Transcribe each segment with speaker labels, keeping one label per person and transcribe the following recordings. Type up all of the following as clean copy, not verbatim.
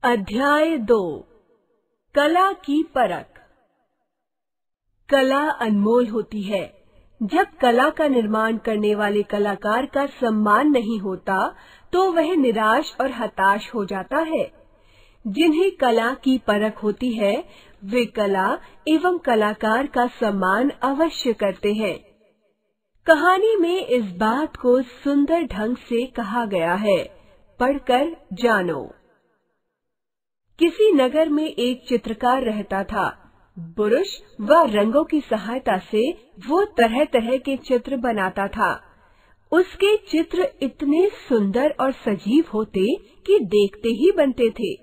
Speaker 1: अध्याय 2 कला की परख। कला अनमोल होती है। जब कला का निर्माण करने वाले कलाकार का सम्मान नहीं होता तो वह निराश और हताश हो जाता है। जिन्हें कला की परख होती है वे कला एवं कलाकार का सम्मान अवश्य करते हैं। कहानी में इस बात को सुंदर ढंग से कहा गया है, पढ़कर जानो। किसी नगर में एक चित्रकार रहता था। ब्रश व रंगों की सहायता से वो तरह तरह के चित्र बनाता था। उसके चित्र इतने सुंदर और सजीव होते कि देखते ही बनते थे।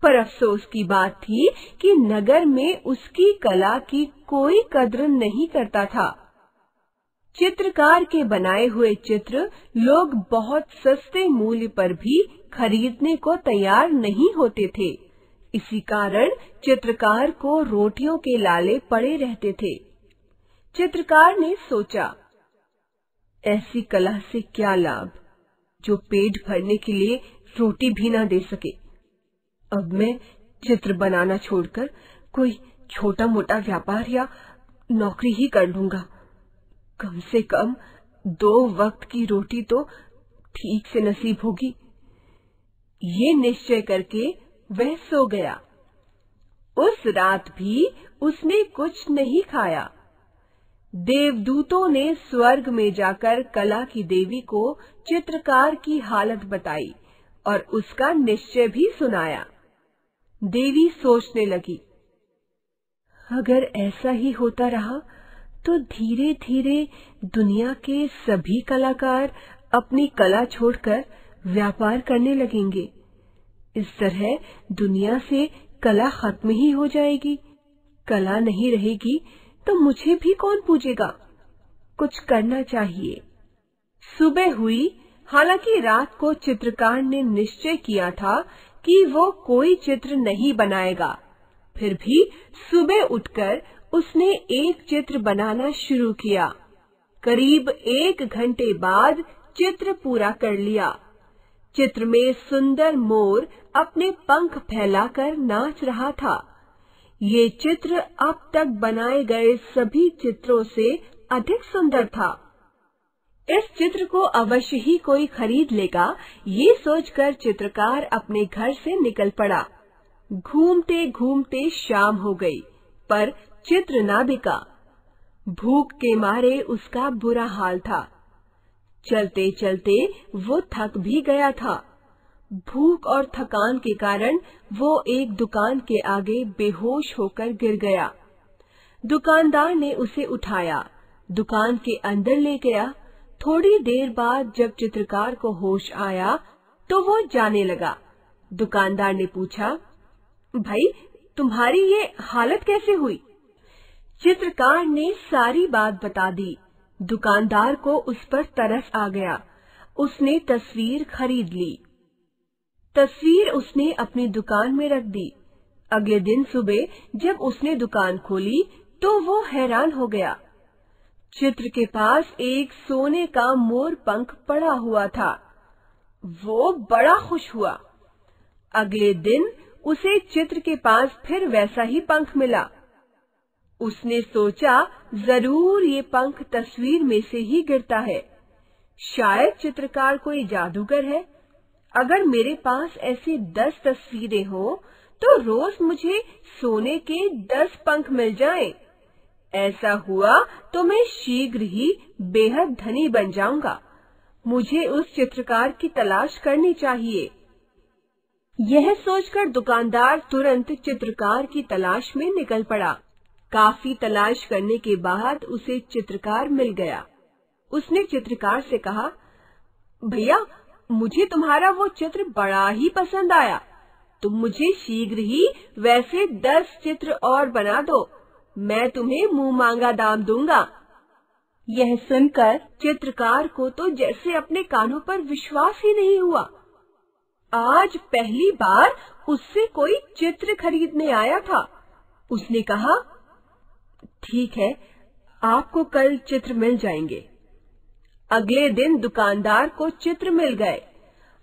Speaker 1: पर अफसोस की बात थी कि नगर में उसकी कला की कोई कद्र नहीं करता था। चित्रकार के बनाए हुए चित्र लोग बहुत सस्ते मूल्य पर भी खरीदने को तैयार नहीं होते थे। इसी कारण चित्रकार को रोटियों के लाले पड़े रहते थे। चित्रकार ने सोचा, ऐसी कला से क्या लाभ जो पेट भरने के लिए रोटी भी ना दे सके। अब मैं चित्र बनाना छोड़कर कोई छोटा मोटा व्यापार या नौकरी ही कर लूंगा। कम से कम 2 वक्त की रोटी तो ठीक से नसीब होगी। ये निश्चय करके वह सो गया। उस रात भी उसने कुछ नहीं खाया। देवदूतों ने स्वर्ग में जाकर कला की देवी को चित्रकार की हालत बताई और उसका निश्चय भी सुनाया। देवी सोचने लगी, अगर ऐसा ही होता रहा तो धीरे धीरे दुनिया के सभी कलाकार अपनी कला छोड़कर व्यापार करने लगेंगे। इस तरह दुनिया से कला खत्म ही हो जाएगी। कला नहीं रहेगी तो मुझे भी कौन पूजेगा। कुछ करना चाहिए। सुबह हुई। हालांकि रात को चित्रकार ने निश्चय किया था कि वो कोई चित्र नहीं बनाएगा, फिर भी सुबह उठकर उसने एक चित्र बनाना शुरू किया। करीब 1 घंटे बाद चित्र पूरा कर लिया। चित्र में सुंदर मोर अपने पंख फैलाकर नाच रहा था। ये चित्र अब तक बनाए गए सभी चित्रों से अधिक सुंदर था। इस चित्र को अवश्य ही कोई खरीद लेगा, ये सोचकर चित्रकार अपने घर से निकल पड़ा। घूमते घूमते शाम हो गई, पर चित्र ना बिका। भूख के मारे उसका बुरा हाल था। चलते चलते वो थक भी गया था। भूख और थकान के कारण वो एक दुकान के आगे बेहोश होकर गिर गया। दुकानदार ने उसे उठाया, दुकान के अंदर ले गया। थोड़ी देर बाद जब चित्रकार को होश आया तो वो जाने लगा। दुकानदार ने पूछा, भाई तुम्हारी ये हालत कैसे हुई? चित्रकार ने सारी बात बता दी। दुकानदार को उस पर तरस आ गया। उसने तस्वीर खरीद ली। तस्वीर उसने अपनी दुकान में रख दी। अगले दिन सुबह जब उसने दुकान खोली तो वो हैरान हो गया। चित्र के पास एक सोने का मोर पंख पड़ा हुआ था। वो बड़ा खुश हुआ। अगले दिन उसे चित्र के पास फिर वैसा ही पंख मिला। उसने सोचा, जरूर ये पंख तस्वीर में से ही गिरता है। शायद चित्रकार कोई जादूगर है। अगर मेरे पास ऐसी 10 तस्वीरें हों तो रोज मुझे सोने के 10 पंख मिल जाएं। ऐसा हुआ तो मैं शीघ्र ही बेहद धनी बन जाऊंगा। मुझे उस चित्रकार की तलाश करनी चाहिए। यह सोचकर दुकानदार तुरंत चित्रकार की तलाश में निकल पड़ा। काफी तलाश करने के बाद उसे चित्रकार मिल गया। उसने चित्रकार से कहा, भैया मुझे तुम्हारा वो चित्र बड़ा ही पसंद आया। तुम मुझे शीघ्र ही वैसे 10 चित्र और बना दो। मैं तुम्हें मुंह मांगा दाम दूंगा। यह सुनकर चित्रकार को तो जैसे अपने कानों पर विश्वास ही नहीं हुआ। आज पहली बार उससे कोई चित्र खरीदने आया था। उसने कहा, ठीक है, आपको कल चित्र मिल जाएंगे। अगले दिन दुकानदार को चित्र मिल गए।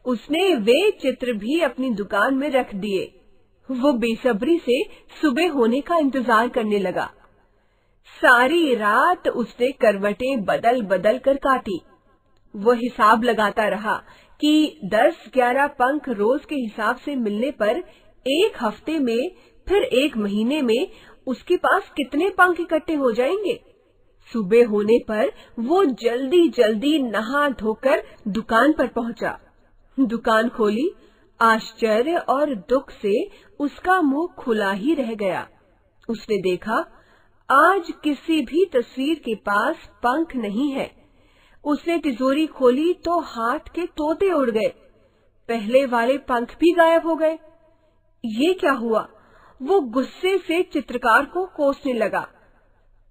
Speaker 1: उसने वे चित्र भी अपनी दुकान में रख दिए। वो बेसब्री से सुबह होने का इंतजार करने लगा। सारी रात उसने करवटें बदल बदल कर काटी। वो हिसाब लगाता रहा कि 10-11 पंख रोज के हिसाब से मिलने पर एक हफ्ते में, फिर एक महीने में उसके पास कितने पंख इकट्ठे हो जाएंगे। सुबह होने पर वो जल्दी जल्दी नहा धोकर दुकान पर पहुंचा। दुकान खोली। आश्चर्य और दुख से उसका मुंह खुला ही रह गया। उसने देखा, आज किसी भी तस्वीर के पास पंख नहीं है। उसने तिजोरी खोली तो हाथ के तोते उड़ गए। पहले वाले पंख भी गायब हो गए। ये क्या हुआ? वो गुस्से से चित्रकार को कोसने लगा।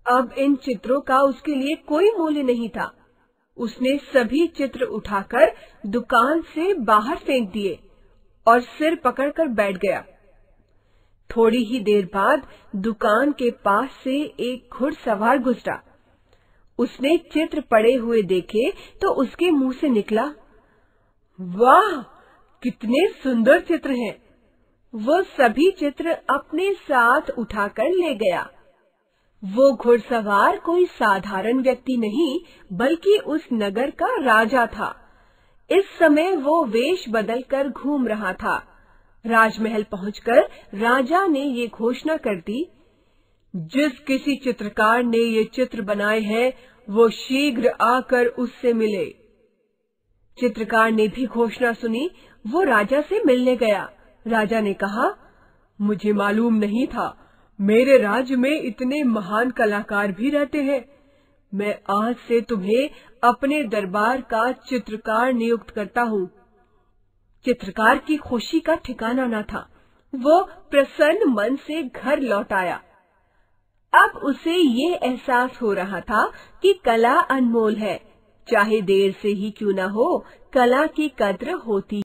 Speaker 1: अब इन चित्रों का उसके लिए कोई मूल्य नहीं था। उसने सभी चित्र उठाकर दुकान से बाहर फेंक दिए और सिर पकड़कर बैठ गया। थोड़ी ही देर बाद दुकान के पास से एक घुड़सवार गुजरा। उसने चित्र पड़े हुए देखे तो उसके मुंह से निकला, वाह, कितने सुंदर चित्र हैं। वो सभी चित्र अपने साथ उठाकर ले गया। वो घुड़सवार कोई साधारण व्यक्ति नहीं, बल्कि उस नगर का राजा था। इस समय वो वेश बदलकर घूम रहा था। राजमहल पहुंचकर राजा ने ये घोषणा कर दी, जिस किसी चित्रकार ने ये चित्र बनाए हैं, वो शीघ्र आकर उससे मिले। चित्रकार ने भी घोषणा सुनी। वो राजा से मिलने गया। राजा ने कहा, मुझे मालूम नहीं था, मेरे राज्य में इतने महान कलाकार भी रहते हैं। मैं आज से तुम्हें अपने दरबार का चित्रकार नियुक्त करता हूँ। चित्रकार की खुशी का ठिकाना न था। वो प्रसन्न मन से घर लौट आया। अब उसे ये एहसास हो रहा था कि कला अनमोल है। चाहे देर से ही क्यों न हो, कला की कद्र होती